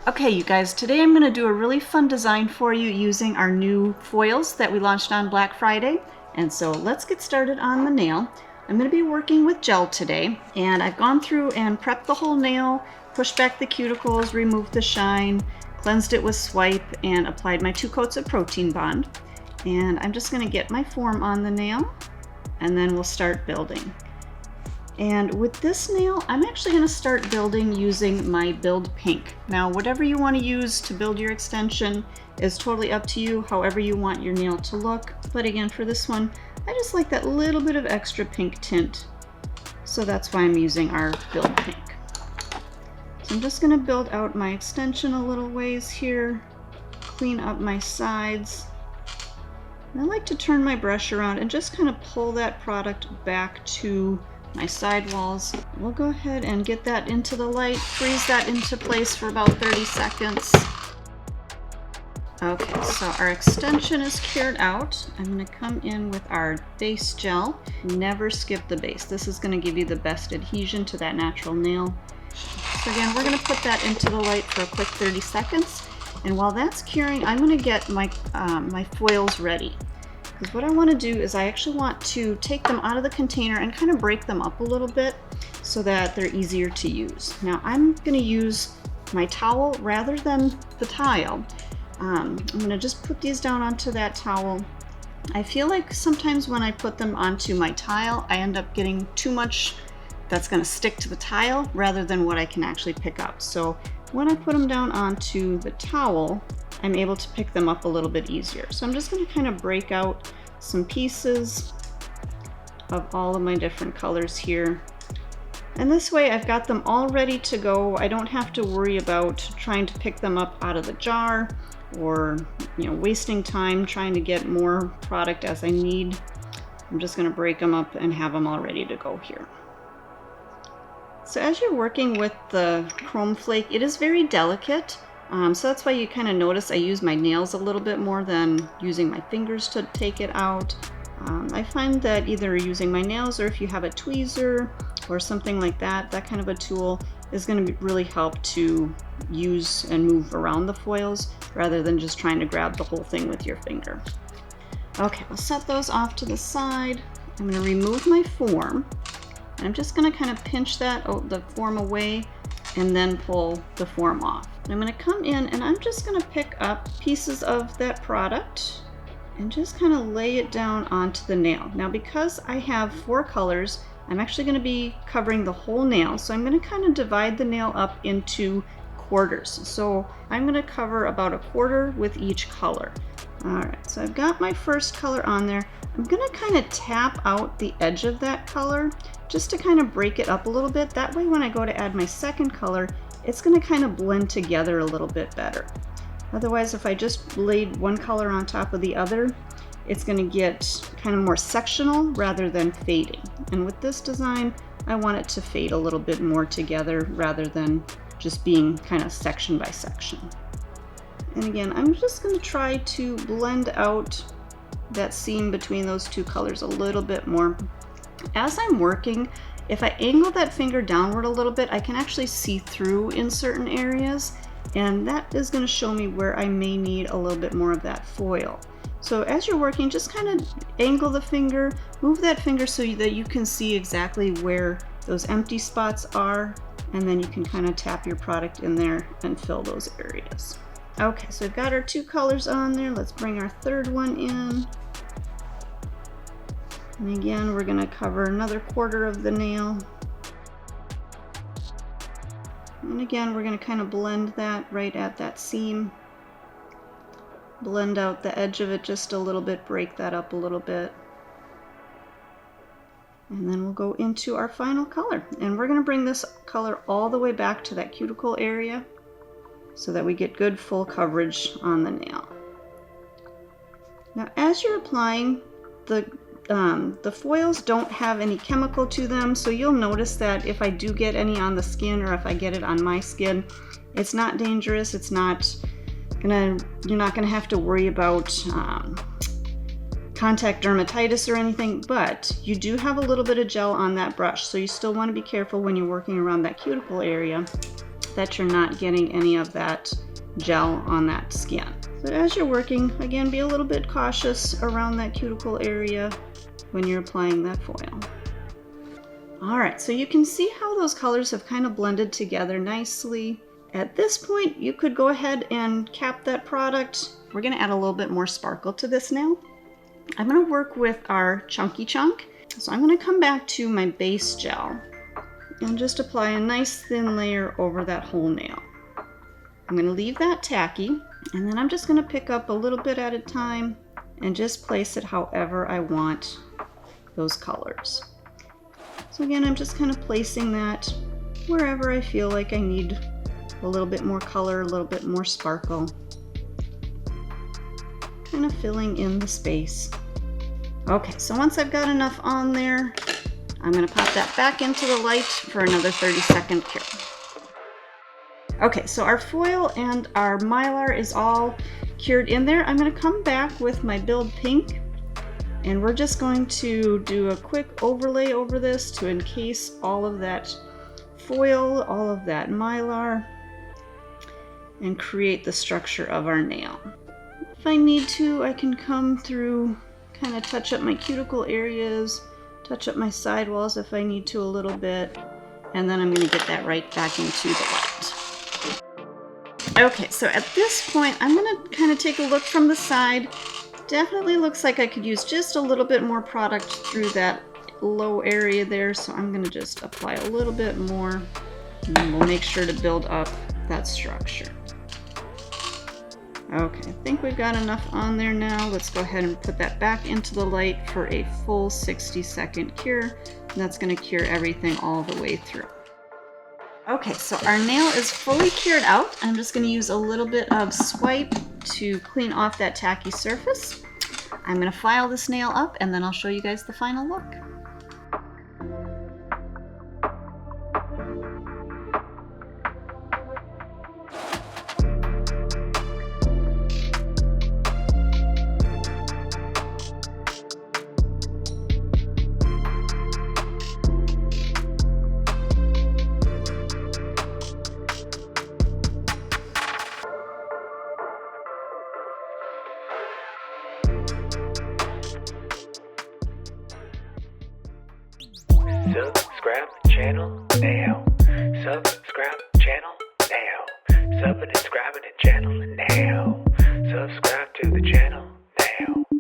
Okay, you guys, today I'm going to do a really fun design for you using our new foils that we launched on Black Friday. And so let's get started on the nail. I'm going to be working with gel today, and I've gone through and prepped the whole nail, pushed back the cuticles, removed the shine, cleansed it with swipe, and applied my 2 coats of protein bond. And I'm just going to get my form on the nail, and then we'll start building. And with this nail, I'm actually going to start building using my Build Pink. Now, whatever you want to use to build your extension is totally up to you, however you want your nail to look. But again, for this one, I just like that little bit of extra pink tint. So that's why I'm using our Build Pink. So I'm just going to build out my extension a little ways here, clean up my sides. And I like to turn my brush around and just kind of pull that product back to my side walls. We'll go ahead and get that into the light, freeze that into place for about 30 seconds. Okay, so our extension is cured out. I'm going to come in with our base gel. Never skip the base. This is going to give you the best adhesion to that natural nail. So again, we're going to put that into the light for a quick 30 seconds. And while that's curing, I'm going to get my, my foils ready. Because what I want to do is I actually want to take them out of the container and kind of break them up a little bit so that they're easier to use. Now I'm going to use my towel rather than the tile. I'm going to just put these down onto that towel. I feel like sometimes when I put them onto my tile, I end up getting too much that's going to stick to the tile rather than what I can actually pick up. So when I put them down onto the towel, I'm able to pick them up a little bit easier. So I'm just going to kind of break out some pieces of all of my different colors here. And this way I've got them all ready to go. I don't have to worry about trying to pick them up out of the jar or, wasting time trying to get more product as I need. I'm just going to break them up and have them all ready to go here. So as you're working with the chrome flake, it is very delicate. So that's why you kind of notice I use my nails a little bit more than using my fingers to take it out. I find that either using my nails or if you have a tweezer or something like that, that kind of a tool is going to really help to use and move around the foils rather than just trying to grab the whole thing with your finger. Okay, we'll set those off to the side. I'm going to remove my form. And I'm just going to kind of pinch the form away and then pull the form off. And I'm going to come in and I'm just going to pick up pieces of that product and just kind of lay it down onto the nail. Now because I have 4 colors, I'm actually going to be covering the whole nail. So I'm going to kind of divide the nail up into quarters. So I'm going to cover about a quarter with each color. Alright, so I've got my first color on there. I'm going to kind of tap out the edge of that color just to kind of break it up a little bit. That way when I go to add my second color, it's going to kind of blend together a little bit better. Otherwise, if I just laid one color on top of the other, it's going to get kind of more sectional rather than fading. And with this design, I want it to fade a little bit more together rather than just being kind of section by section. And again, I'm just going to try to blend out that seam between those 2 colors a little bit more. As I'm working, if I angle that finger downward a little bit, I can actually see through in certain areas, and that is going to show me where I may need a little bit more of that foil. So as you're working, just kind of angle the finger, move that finger so that you can see exactly where those empty spots are, and then you can kind of tap your product in there and fill those areas. Okay, so we've got our 2 colors on there. Let's bring our third one in. And again, we're going to cover another quarter of the nail. And again, we're going to kind of blend that right at that seam. Blend out the edge of it just a little bit, break that up a little bit. And then we'll go into our final color. And we're going to bring this color all the way back to that cuticle area so that we get good full coverage on the nail. Now as you're applying, the foils don't have any chemical to them, so you'll notice that if I do get any on the skin or if I get it on my skin, it's not dangerous. It's not you're not gonna have to worry about contact dermatitis or anything, but you do have a little bit of gel on that brush, so you still want to be careful when you're working around that cuticle area that you're not getting any of that gel on that skin. But as you're working, again, be a little bit cautious around that cuticle area when you're applying that foil. All right, so you can see how those colors have kind of blended together nicely. At this point, you could go ahead and cap that product. We're gonna add a little bit more sparkle to this now. I'm gonna work with our Chunky Chunk. So I'm gonna come back to my base gel and just apply a nice thin layer over that whole nail. I'm gonna leave that tacky, and then I'm just gonna pick up a little bit at a time and just place it however I want those colors. So again, I'm just kind of placing that wherever I feel like I need a little bit more color, a little bit more sparkle. Kind of filling in the space. Okay, so once I've got enough on there, I'm gonna pop that back into the light for another 30-second cure. Okay, so our foil and our Mylar is all cured in there. I'm gonna come back with my Build Pink, and we're just going to do a quick overlay over this to encase all of that foil, all of that Mylar, and create the structure of our nail. If I need to, I can come through, kind of touch up my cuticle areas, touch up my sidewalls if I need to a little bit, and then I'm going to get that right back into the light. Okay, so at this point, I'm going to kind of take a look from the side. Definitely looks like I could use just a little bit more product through that low area there, so I'm going to just apply a little bit more, and then we'll make sure to build up that structure. Okay, I think we've got enough on there now. Let's go ahead and put that back into the light for a full 60-second cure. And that's going to cure everything all the way through. Okay, so our nail is fully cured out. I'm just going to use a little bit of swipe to clean off that tacky surface. I'm going to file this nail up, and then I'll show you guys the final look. Subscribe channel now. Subscribe channel now. Subscribe